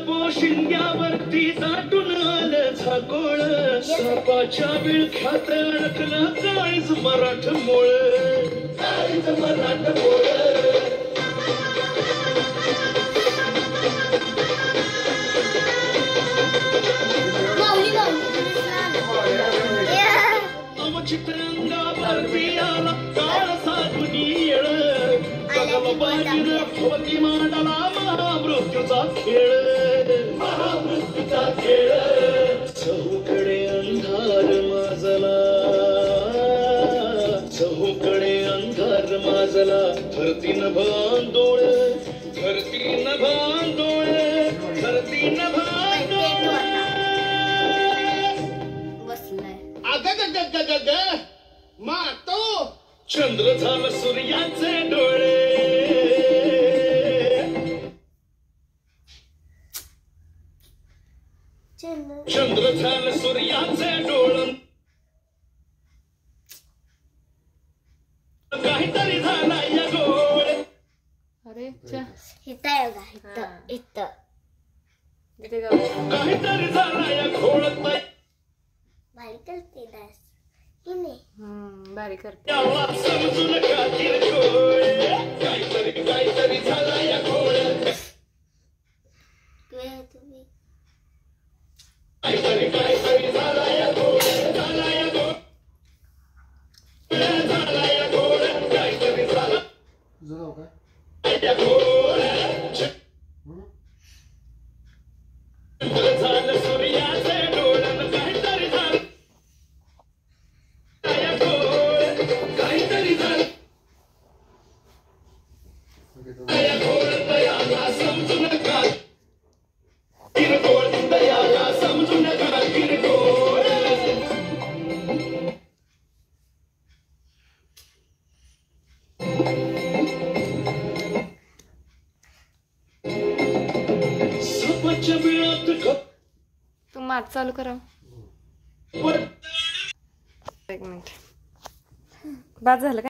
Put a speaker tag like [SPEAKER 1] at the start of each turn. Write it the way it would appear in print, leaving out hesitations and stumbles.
[SPEAKER 1] पोशिंद्यावरती दाटून आलं झाकोळ सापाच्या विळख्यात अडकलं काळीज मराठमोळ अवचित्रांगावरती आला काळ साधून येळ जगाला बाजीनं होती मांडला महामृत्यूचा खेळ चहूकडे अंधार माजला चहूकडे अंधार माजला धरतीन भांडोळ धरतीन भांडोळ धरतीन भांडोळ अग मातो चंद्र झालं सूर्याचे डोळे चंद्र झालं सूर्याचे डोळं काहीतरी झाला या गोळ
[SPEAKER 2] अरे
[SPEAKER 1] काहीतरी झाला या घोळत
[SPEAKER 2] बारीक करते
[SPEAKER 1] याला समजू नका किरकोळ काहीतरी झाला या घोळत काहीतरी झाला या घोळत झाला या घोळ झाला या घोळत काहीतरी झाला या घोळत झालं सूर्याचे डोळं काहीतरी झालं या घोळत काहीतरी झालं या घोळत याला समजू नका किरकोळ दयाला समजू नका किरकोळ सापाच्या बिळात
[SPEAKER 2] तू मात चालू करा एक मिनिट बाद झालं का